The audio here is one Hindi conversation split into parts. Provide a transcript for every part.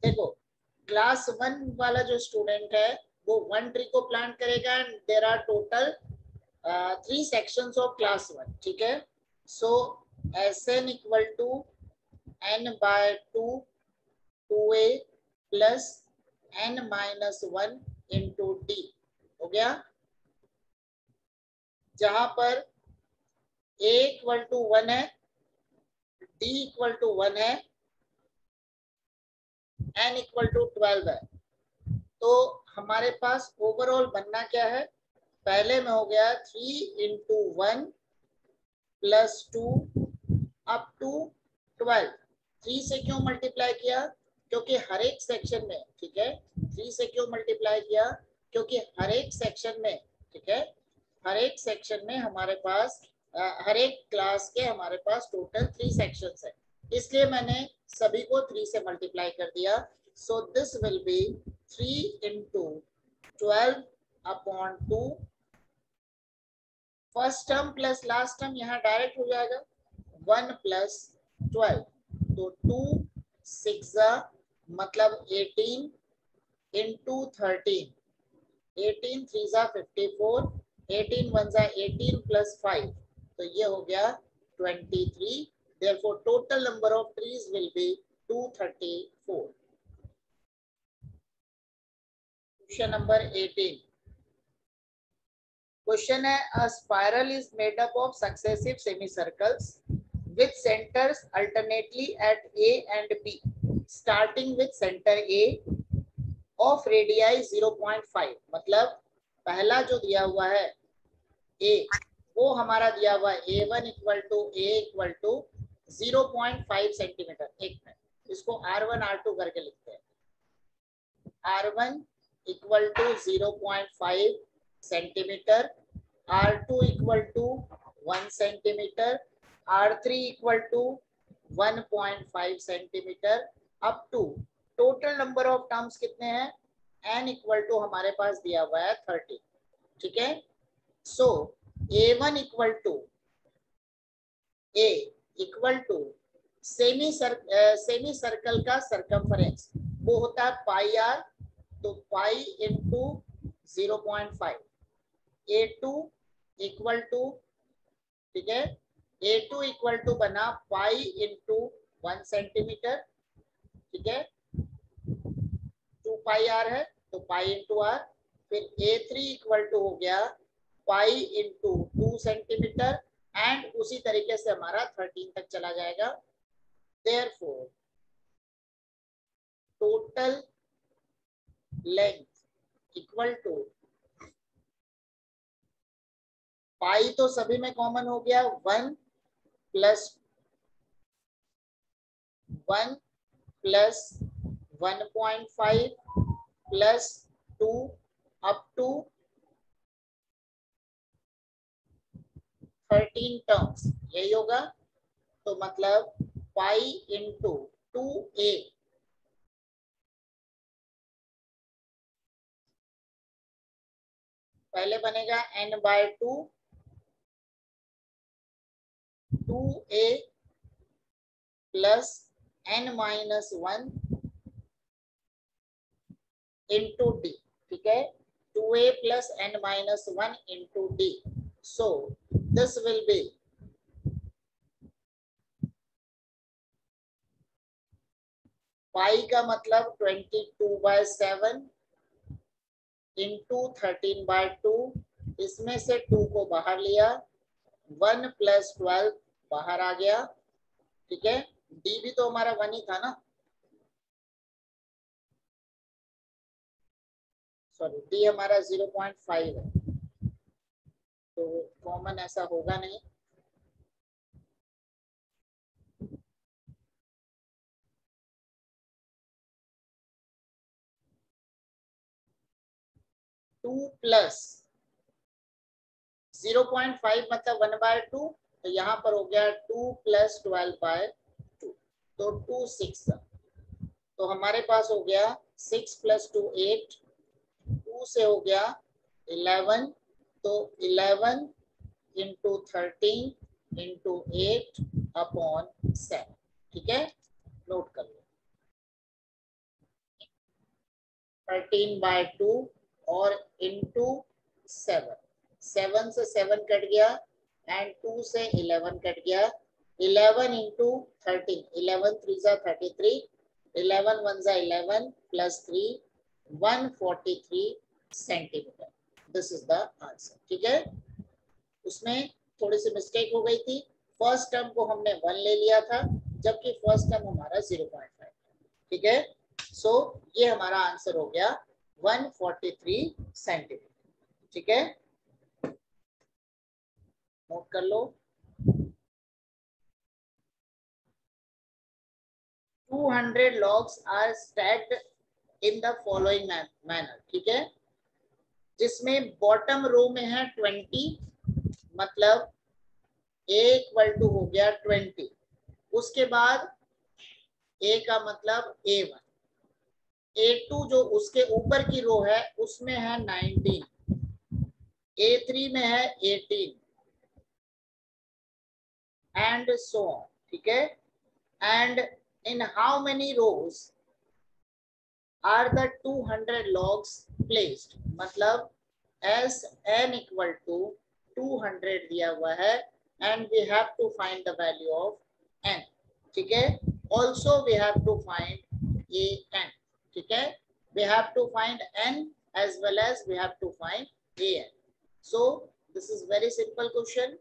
देखो क्लास 1 वाला जो स्टूडेंट है वो 1 ट्री को प्लांट करेगा and there are total 3 sections of class 1, ठीक है। So Sn equal to n by 2 2a plus n minus 1 into d हो गया, जहां पर a इक्वल टू 1 है, d इक्वल टू 1 है, n इक्वल टू 12 है। तो हमारे पास ओवरऑल बनना क्या है, पहले में हो गया 3 इंटू 1 प्लस 2 अप टू 12। 3 से क्यों मल्टीप्लाई किया, क्योंकि हर एक सेक्शन में, ठीक है, 3 से क्यों मल्टीप्लाई किया, क्योंकि हर एक सेक्शन में, ठीक है, हर एक सेक्शन में हमारे पास हर एक क्लास के हमारे पास टोटल 3 सेक्शंस है, इसलिए मैंने सभी को 3 से मल्टीप्लाई कर दिया। सो this will B 3 into 12 upon 2, first term plus last term यहाँ डायरेक्ट हो जाएगा, 1 प्लस 12, तो 2 6 मतलब 18 इंटू 13, 18 3 54, 18 1 18 प्लस 5, तो ये हो गया 23। therefore total number of trees will be 234। Question number 18, question है a spiral is made up of successive semi circles with centers alternately at A and B, starting with center A of radii 0.5, मतलब पहला जो दिया हुआ है A वो हमारा दिया हुआ है A1 equal to A equal to 0.5 centimetre. एक मिनट, इसको R1 R2 करके लिखते हैं, R1 equal to 0.5 centimetre, R2 equal to 1 centimetre, R3 equal to 1.5 centimetre, up to total number of terms कितने हैं, n इक्वल टू हमारे पास दिया हुआ है 30, ठीक है। So A1 equal to A equal to semi circle का सरकमफरेंस वो होता है पाई आर, तो pi into 0.5, A2 equal to, ठीक है, A2 इक्वल टू बना पाई इंटू 1 सेंटीमीटर, ठीक है, 2 पाई आर है तो पाई इंटू आर, फिर A3 इक्वल टू हो गया पाई इंटू 2 सेंटीमीटर, एंड उसी तरीके से हमारा 13 तक चला जाएगा। Therefore total length equal to, pi तो सभी में कॉमन हो गया, 1 plus 1 plus 1.5 plus 2 up to 13 terms, यही होगा। तो मतलब पाई इंटू 2a, पहले बनेगा n by 2, 2a plus n minus 1 into D, ठीक है, 2a plus n minus 1 into D. So this will be pi का मतलब 22/7 इंटू 13/2, इसमें से 2 को बाहर लिया, 1 प्लस 12 बाहर आ गया, ठीक है, डी भी तो हमारा 1 ही था ना, सॉरी डी हमारा 0.5 है, तो कॉमन ऐसा होगा नहीं। टू प्लस 0.5 मतलब 1/2, तो यहाँ पर हो गया 2 प्लस 12/2, तो 2 6, तो हमारे पास हो गया 6 प्लस 2 8, 2 से हो गया 11, तो 11 इंटू 13 इंटू 8 अपॉन 7, ठीक है, नोट कर लो। 13/2 और इंटू 7, 7 से 7 कट गया एंड 2 से 11 कट गया, 11 इंटू 13, 11 3 जा 33, 11 1 जा 11 plus 3, 143 centimetre. This is the answer. ठीक है, उसमें थोड़ी सी मिस्टेक हो गई थी, फर्स्ट टर्म को हमने 1 ले लिया था जबकि फर्स्ट टर्म हमारा 0.5। ठीक है, सो ये हमारा आंसर हो गया 143 सेंटीमीटर। ठीक है, नोट कर लो। 200 logs are stacked in the following manner। ठीक है, जिसमें बॉटम रो में है 20, मतलब a इक्वल टू हो गया 20, उसके बाद a का मतलब a1, a2 जो उसके ऊपर की रो है उसमें है 19, a3 में है 18 एंड सो ऑन। ठीक है, and in how many rows are the 200 logs placed, मतलब as n equal to 200 दिया हुआ है and we have to find the value of n। ठीक है, also we have to find a n। ठीक है, we have to find n as well as we have to find a n। so this is very simple question।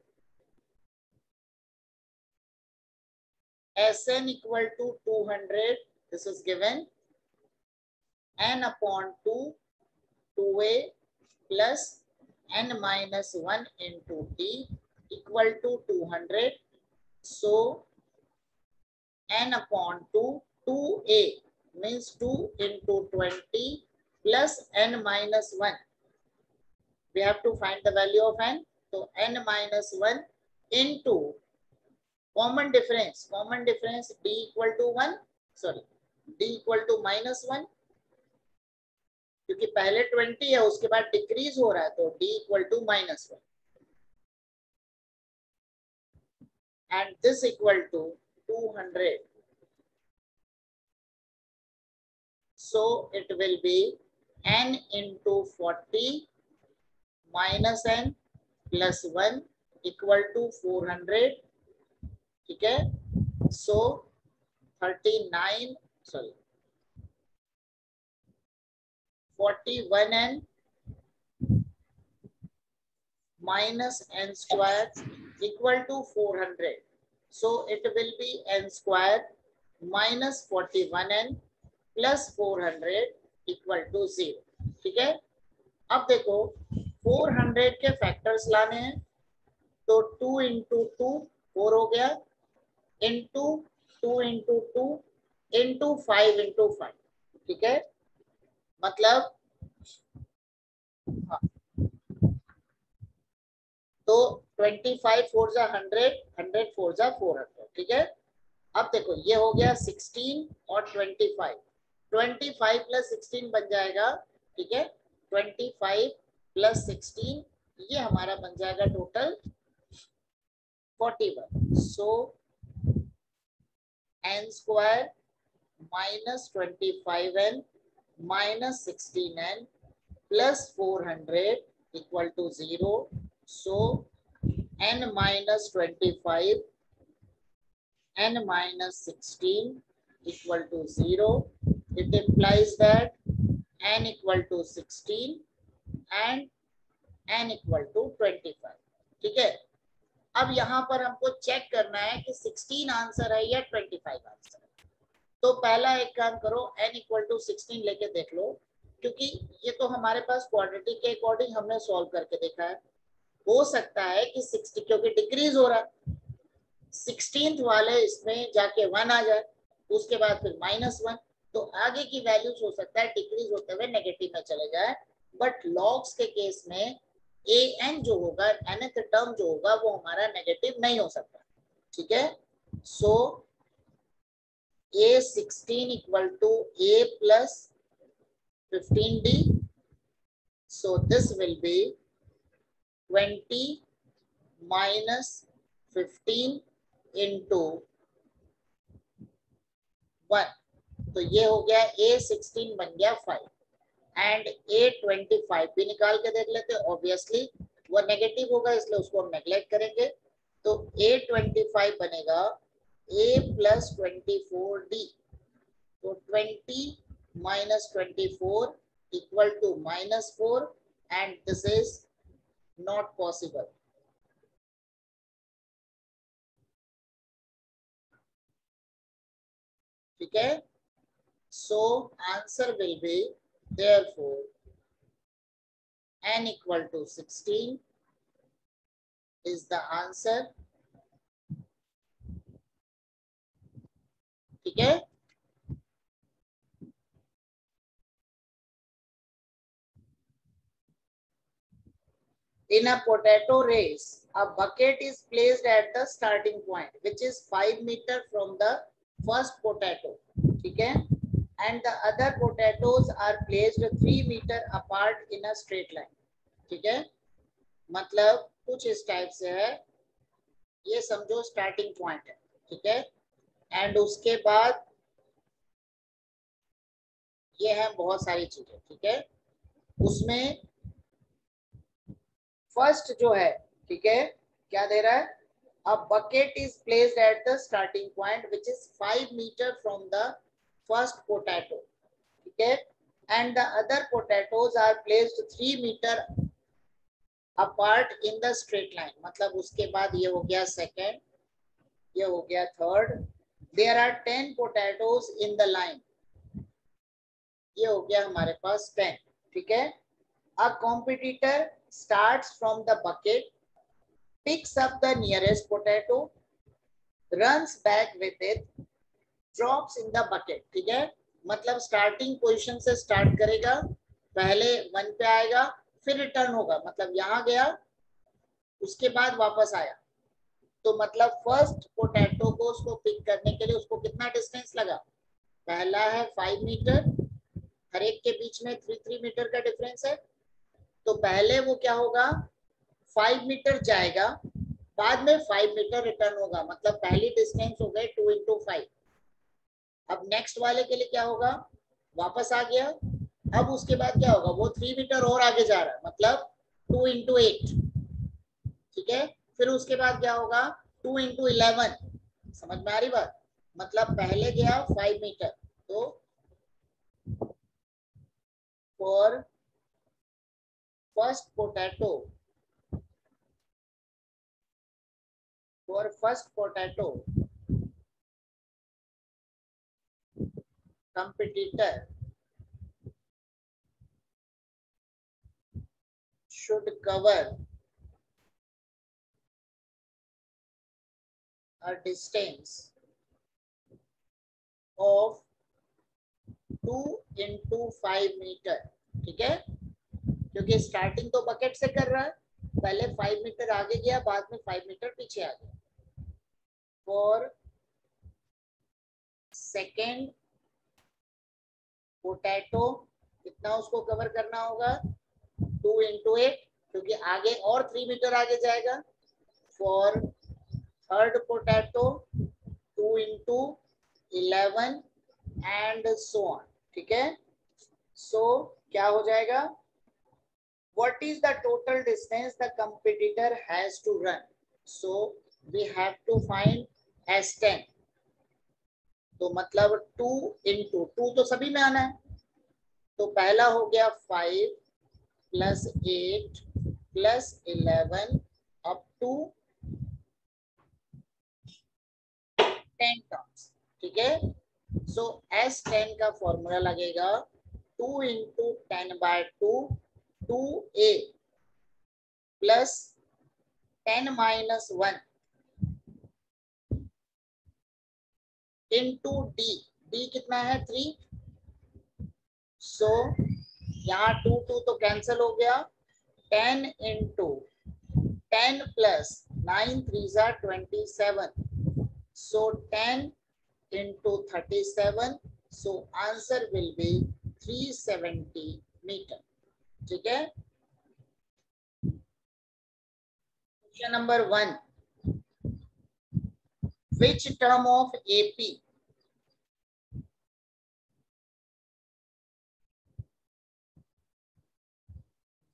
Sn equal to 200, this is given, n upon 2, 2a plus n minus 1 into t equal to 200. So n upon 2, 2a means 2 into 20 plus n minus 1. We have to find the value of n. So n minus 1 into common difference d equal to 1, sorry, d equal to minus 1, क्योंकि पहले 20 है उसके बाद डिक्रीज हो रहा है तो d equal to -1 and this equal to 200। So it will be n into 40 minus n plus 1 equal to 400। ठीक है, so 39, sorry 41n minus n square equal to 400. So it will be n square minus 41n plus 400 equal to 0। ठीक है, अब देखो 400 के फैक्टर्स लाने हैं तो 2 into 2 4 हो गया, into 2 into 2 into 5 into 5। ठीक है, मतलब हाँ, तो 25 4 जा 100, 100 4 जा 400। ठीक है, अब देखो ये हो गया 16 और 25, 25 प्लस 16 बन जाएगा। ठीक है, 25 प्लस 16 ये हमारा बन जाएगा total 41। So n square minus 25n minus 16n plus 400 equal to 0। So n minus 25 n minus 16 equal to 0। It implies that n equal to 16 and n equal to 25। ठीक है, अब यहाँ पर हमको चेक करना है कि 16 आंसर है या 25 आंसर है। तो पहला एक काम करो, n इक्वल टू 16 लेके देख लो, क्योंकि ये तो हमारे पास क्वाड्रेटिक के अकॉर्डिंग हमने सॉल्व करके देखा है। हो सकता है कि 60, क्योंकि डिक्रीज हो रहा है, 16th वाले इसमें जाके 1 आ जाए, उसके बाद फिर -1, तो आगे की वैल्यूज हो सकता है डिक्रीज होते हुए नेगेटिव में चले जाए। बट लॉग्स के केस में an जो होगा, nth टर्म जो होगा वो हमारा नेगेटिव नहीं हो सकता। ठीक है, so a16 equal to a plus 15d। So this will be 20 minus 15 into 1, तो ये हो गया a16 बन गया 5। एंड A25 भी निकाल के देख लेते हैं। ऑब्वियसली वो नेगेटिव होगा इसलिए उसको हम नेग्लेक्ट करेंगे। तो A25 बनेगा A + 24D। तो 20 - 24 = -4 and this is not possible. ठीक है, सो answer will B therefore n = 16 is the answer। ठीक है, in a potato race, a bucket is placed at the starting point, which is 5 meters from the first potato. ठीक है, and the other potatoes are placed 3 meters apart in a straight line. ठीक है, मतलब कुछ इस टाइप से है, ये समझो स्टार्टिंग पॉइंट है। ठीक है, एंड उसके बाद ये है बहुत सारी चीजें। ठीक है, उसमें फर्स्ट जो है, ठीक है, क्या दे रहा है, a bucket is placed at the starting point which is 5 meters from the first potato। ठीक है, and the other potatoes are placed 3 meters apart in the straight line। मतलब उसके बाद ये हो गया सेकेंड, ये हो गया third. there are 10 potatoes in the line, ये हो गया हमारे पास 10। ठीक है, a competitor starts from the bucket, picks up the nearest potato, runs back with it, drops in the bucket। ठीक है, मतलब स्टार्टिंग पोजीशन से स्टार्ट करेगा, पहले 1 पे आएगा, फिर रिटर्न होगा, मतलब यहां गया उसके बाद वापस आया। तो मतलब फर्स्ट पोटैटो को उसको पिक करने के लिए उसको कितना डिस्टेंस लगा, पहला है 5 मीटर, हर एक के बीच में 3 मीटर का डिफरेंस है। तो पहले वो क्या होगा, 5 मीटर जाएगा, बाद में 5 मीटर रिटर्न होगा, मतलब पहली डिस्टेंस हो गए 2 × 5। अब नेक्स्ट वाले के लिए क्या होगा, वापस आ गया, अब उसके बाद क्या होगा, वो 3 मीटर और आगे जा रहा है, मतलब 2 × 8। ठीक है, फिर उसके बाद क्या होगा, 2 × 11। समझ में आ रही बात, मतलब पहले गया 5 मीटर, तो for first potato, competitor should cover a distance of 2 × 5 metre. ठीक है, क्योंकि स्टार्टिंग तो बकेट से कर रहा है, पहले 5 मीटर आगे गया, बाद में 5 मीटर पीछे आ गया। फॉर सेकेंड पोटैटो कितना उसको कवर करना होगा, 2 × 8, क्योंकि आगे और 3 मीटर आगे जाएगा। For third potato 2 × 11 and so on. ठीक है, सो क्या हो जाएगा, what is the total distance the competitor has to run, so we have to find as 10। तो मतलब 2 × 2 तो सभी में आना है, तो पहला हो गया 5 + 8 + 11 अप टू 10 टर्म्स। ठीक है, सो S10 का फॉर्मूला लगेगा 2 × 10/2 2a प्लस 10 - 1 इंटू डी कितना है 3। सो यहाँ 2 2 तो कैंसिल हो गया, 10 × 10 + 9 3 = 27। So 10 × 37, so answer will be 370 metre. ठीक है, question number 1, which term of AP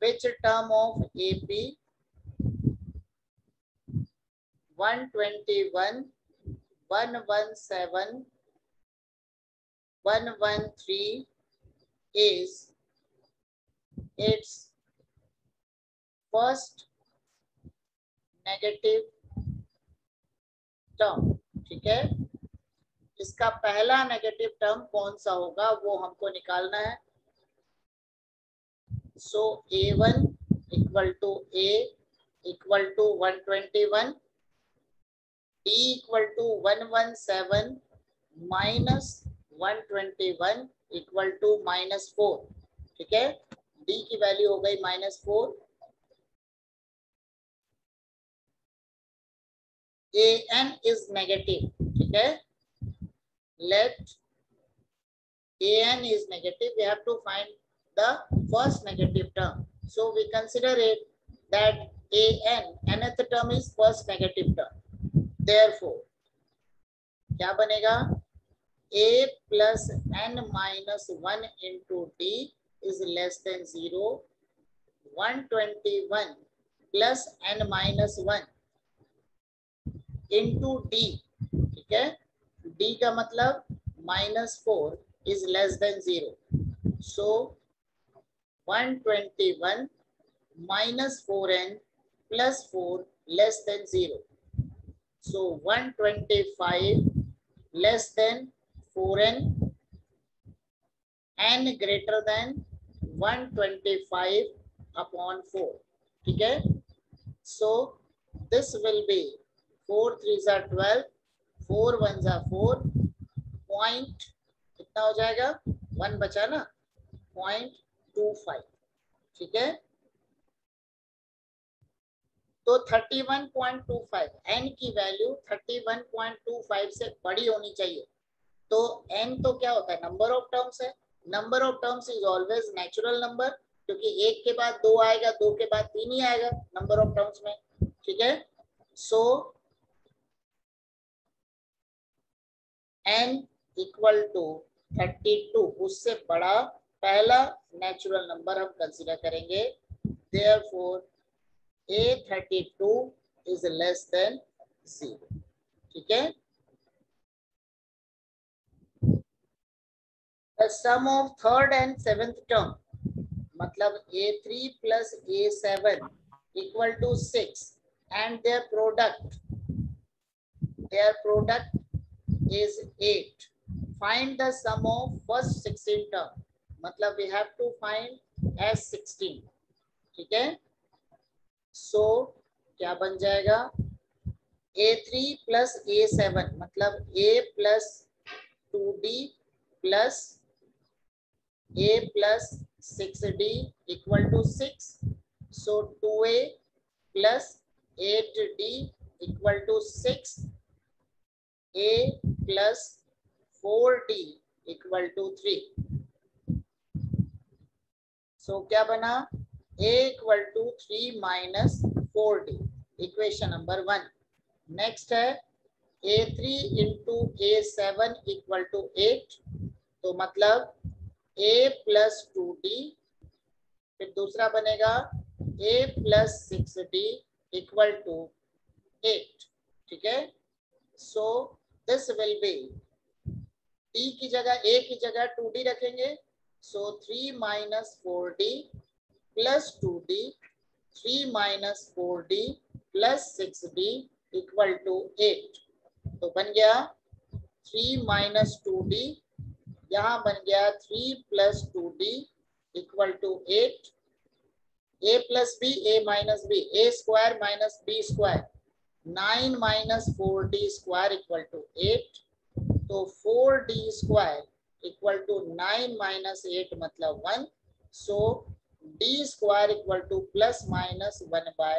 which term of AP 121, 117, 113 is its first negative term. ठीक है, इसका पहला नेगेटिव टर्म कौन सा होगा वो हमको निकालना है। So A1 equal to A equal to 121, D equal to 117 minus 121 equal to -4। ठीक है, D की वैल्यू हो गई -4। AN is negative. ठीक है, let AN is negative, we have to find the first negative term. So we consider it that AN, nth term is first negative term. Therefore, क्या बनेगा? A plus n minus 1 into D is less than 0. 121 plus n minus 1 into D। ठीक है, D का मतलब -4 is less than 0. So 121 minus 4n plus 4 less than 0. So 125 less than 4n, n greater than 125 upon 4। ठीक है, so this will be 4 3s are 12, 4 1s are 4, point कितना हो जाएगा? 1 बचा ना, 0.25। ठीक है, तो 31.25, n की वैल्यू 31.25 से बड़ी होनी चाहिए। तो n तो क्या होता है? नंबर ऑफ टर्म्स है। Number of terms is always natural number, क्योंकि 1 के बाद 2 आएगा, 2 के बाद 3 ही आएगा नंबर ऑफ टर्म्स में। ठीक है, सो n इक्वल टू 32, उससे बड़ा पहला नेचुरल नंबर हम कंसीडर करेंगे। Therefore, A32 is less than 0। ठीक है, the sum of third and seventh term, मतलब A3 plus A7 equal to 6 and their product is 8. Find the sum of first 16 term, मतलब we have to find S16। ठीक है, so क्या बन जाएगा? A3 plus A7 मतलब A plus 2D plus A plus 6D equal to 6. So 2A plus 8D equal to 6. A plus 4D equal to 3. So क्या बना? A equal to 3 minus 4D, equation number 1। Next है A3 into A7 equal to 8, तो मतलब A plus 2D, फिर दूसरा बनेगा A plus 6D equal to 8। ठीक है, so this will be D की जगह, A की जगह 2D रखेंगे, so 3 minus 4D plus 2D, 3 minus 4D plus 6D equal to 8। तो बन गया 3 minus 2D, यहाँ बन गया 3 plus 2D equal to 8। A plus B, A minus B, A square minus B square, 9 minus 4D square equal to 8। तो 4D square equal to 9 minus 8 मतलब 1। So D square equal to plus minus 1 by